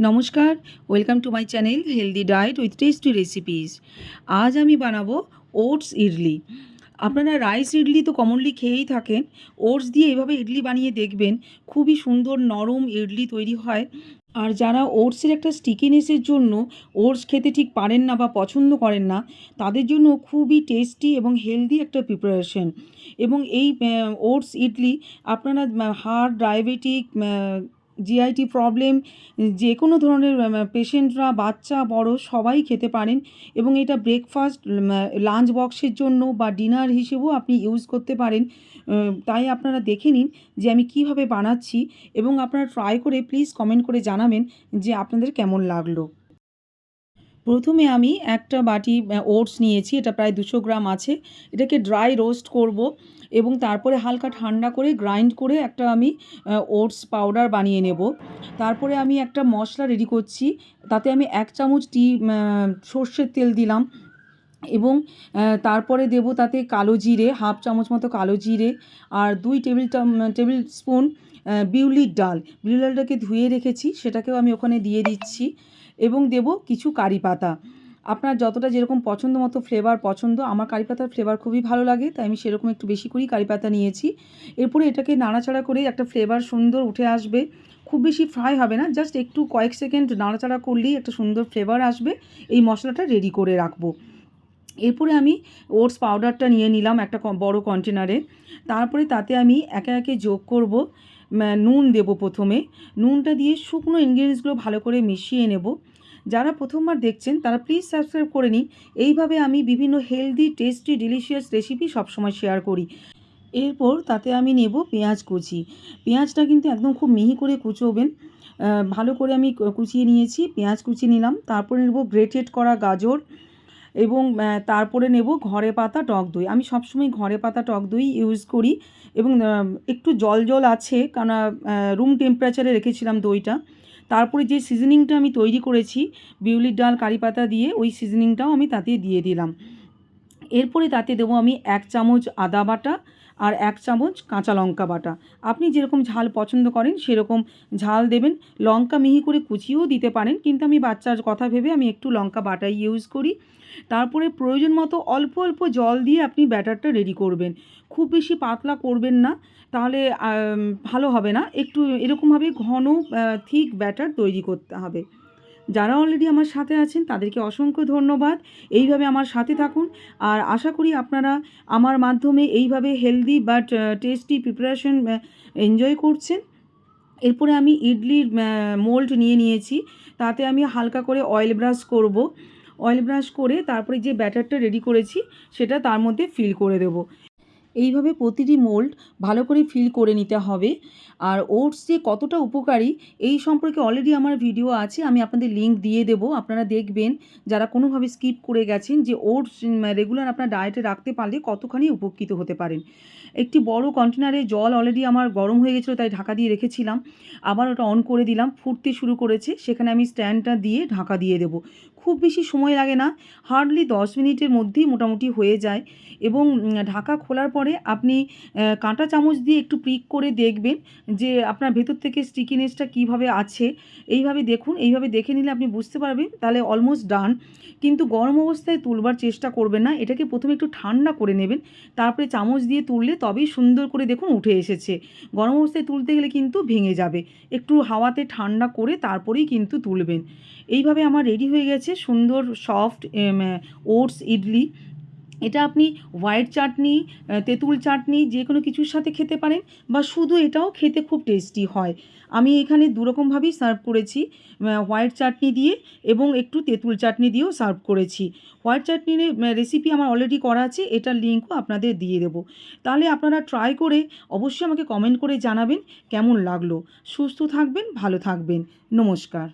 নমস্কার, welcome to my channel healthy diet with tasty recipes. আজ আমি বানাবো ওটস ইডলি। আপনারা রাইস ইডলি তো কমনলি খেয়েই থাকেন। ওটস দিয়ে এভাবে ইডলি বানিয়ে দেখবেন, খুবই সুন্দর নরম ইডলি তৈরি হয়। আর যারা ওটসের একটা স্টিকিনেসের জন্য ওটস খেতে ঠিক পারেন না বা পছন্দ করেন না, তাদের জন্য খুবই টেস্টি এবং হেলদি একটা প্রিপারেশন। এবং এই ওটস ইডলি আপনারা হার্ট, ডায়াবেটিক, জিআইটি প্রবলেম, যে কোনো ধরনের পেশেন্টরা, বাচ্চা বড় সবাই খেতে পারেন। এবং এটা ব্রেকফাস্ট, লাঞ্চ বক্সের জন্য বা ডিনার হিসেবেও আপনি ইউজ করতে পারেন। তাই আপনারা দেখে নিন যে আমি কিভাবে বানাচ্ছি, এবং আপনারা ট্রাই করে প্লিজ কমেন্ট করে জানাবেন যে আপনাদের কেমন লাগলো। প্রথমে আমি একটা বাটি ওটস নিয়েছি, এটা প্রায় 200 গ্রাম আছে। এটাকে ড্রাই রোস্ট করব এবং তারপরে হালকা ঠান্ডা করে গ্রাইন্ড করে একটা আমি ওটস পাউডার বানিয়ে নেব। তারপরে আমি একটা মশলা রেডি করছি, তাতে আমি 1 চামচ সর্ষের তেল দিলাম, এবং তারপরে দেব তাতে কালো জিরে, হাফ চামচ মতো কালো জিরে, আর 2 টেবিল স্পুন বিউলির ডাল। বিউলির ডালটাকে ধুয়ে রেখেছি, সেটাকেও আমি ওখানে দিয়ে দিচ্ছি, এবং দেব কিছু কারি পাতা। আপনার যতটা যেরকম পছন্দ মতো ফ্লেভার পছন্দ, আমার কারি পাতার ফ্লেভার খুবই ভালো লাগে, তাই আমি সেরকম একটু বেশি করেই কারি পাতা নিয়েছি। এরপরে এটাকে নাড়াচাড়া করে একটা ফ্লেভার সুন্দর উঠে আসবে। খুব বেশি ফ্রাই হবে না, জাস্ট একটু কয়েক সেকেন্ড নাড়াচাড়া করলেই একটা সুন্দর ফ্লেভার আসবে। এই মশলাটা রেডি করে রাখবো। এরপরে আমি ওটস পাউডারটা নিয়ে নিলাম একটা বড় কন্টেনারে। তারপরে তাতে আমি একে একে যোগ করব। নুন দেব প্রথমে। নুনটা দিয়ে শুকনো ইনগ্রিডিয়েন্টসগুলো ভালো করে মিশিয়ে নেব। যারা প্রথমবার দেখছেন তারা প্লিজ সাবস্ক্রাইব করে নিন। এইভাবে আমি বিভিন্ন হেলদি, টেস্টি, ডিলিশিয়াস রেসিপি সবসময় শেয়ার করি। এরপর তাতে আমি নেব পেঁয়াজ কুচি। পেঁয়াজটা কিন্তু একদম খুব মিহি করে কুচোবেন। ভালো করে আমি কুচিয়ে নিয়েছি, পেঁয়াজ কুচিয়ে নিলাম। তারপরে নেব গ্রেটেড করা গাজর, এবং তারপরে নেব ঘরে পাতা টক দই। আমি সবসময় ঘরে পাতা টক দই ইউজ করি, এবং একটু জল জল আছে, কারণ রুম টেম্পারেচারে রেখেছিলাম দইটা। তারপরে যে সিজনিংটা আমি তৈরি করেছি বিউলির ডাল, কারি পাতা দিয়ে, ওই সিজনিংটাও আমি তাতে দিয়ে দিলাম। এরপরে তাতে দেবো আমি 1 চামচ আদা বাটা আর 1 চামচ কাঁচা লঙ্কা বাটা। আপনি যেরকম ঝাল পছন্দ করেন সেরকম ঝাল দেবেন। লঙ্কা মিহি করে কুচিয়েও দিতে পারেন, কিন্তু আমি বাচ্চার কথা ভেবে আমি একটু লঙ্কা বাটাই ইউজ করি। তারপরে প্রয়োজন মতো অল্প অল্প জল দিয়ে আপনি ব্যাটারটা রেডি করবেন। খুব বেশি পাতলা করবেন না, তাহলে ভালো হবে না। একটু এরকমভাবে ঘন থিক ব্যাটার তৈরি করতে হবে। যারা অলরেডি আমার সাথে আছেন তাদেরকে অসংখ্য ধন্যবাদ। এইভাবে আমার সাথে থাকুন, আর আশা করি আপনারা আমার মাধ্যমে এইভাবে healthy but tasty preparation enjoy করছেন। এরপরে আমি ইডলির মোল্ড নিয়ে নিয়েছি, তাতে আমি হালকা করে অয়েল ব্রাশ করব। অয়েল ব্রাশ করে তারপরে যে ব্যাটারটা রেডি করেছি সেটা তার মধ্যে ফিল করে দেব। এইভাবে প্রতিটি মোল্ড ভালো করে ফিল করে নিতে হবে। আর ওটস যে কতটা উপকারী এই সম্পর্কে অলরেডি আমার ভিডিও আছে, আমি আপনাদের লিঙ্ক দিয়ে দেবো, আপনারা দেখবেন। যারা কোনোভাবে স্কিপ করে গেছেন, যে ওটস রেগুলার আপনার ডায়েটে রাখতে পারলে কতখানি উপকৃত হতে পারেন। একটি বড় কন্টেনারে জল অলরেডি আমার গরম হয়ে গেছিলো, তাই ঢাকা দিয়ে রেখেছিলাম। আবার ওটা অন করে দিলাম, ফুটতে শুরু করেছে। সেখানে আমি স্ট্যান্ডটা দিয়ে ঢাকা দিয়ে দেবো। খুব বেশি সময় লাগে না, হার্ডলি 10 মিনিটের মধ্যেই মোটামুটি হয়ে যায়। এবং ঢাকা খোলার পরে আপনি কাঁটা চামচ দিয়ে একটু প্রিক করে দেখবেন যে আপনার ভেতর থেকে স্টিকিনেসটা কীভাবে আছে। এইভাবে দেখুন, এইভাবে দেখে নিলে আপনি বুঝতে পারবেন তাহলে অলমোস্ট ডান। কিন্তু গরম অবস্থায় তুলবার চেষ্টা করবেন না, এটাকে প্রথমে একটু ঠান্ডা করে নেবেন, তারপরে চামচ দিয়ে তুললে তবেই সুন্দর করে দেখুন উঠে এসেছে। গরম অবস্থায় তুলতে গেলে কিন্তু ভেঙে যাবে। একটু হাওয়াতে ঠান্ডা করে তারপরেই কিন্তু তুলবেন। এইভাবে আমার রেডি হয়ে গেছে সুন্দর সফট ওটস ইডলি। এটা আপনি হোয়াইট চাটনি, তেঁতুল চাটনি যে কোনো কিছুর সাথে খেতে পারেন, বা শুধু এটাও খেতে খুব টেস্টি হয়। আমি এখানে দুরকমভাবেই সার্ভ করেছি, হোয়াইট চাটনি দিয়ে এবং একটু তেঁতুল চাটনি দিয়েও সার্ভ করেছি। হোয়াইট চাটনির রেসিপি আমার অলরেডি করা আছে, এটার লিঙ্কও আপনাদের দিয়ে দেবো। তাহলে আপনারা ট্রাই করে অবশ্যই আমাকে কমেন্ট করে জানাবেন কেমন লাগলো। সুস্থ থাকবেন, ভালো থাকবেন। নমস্কার।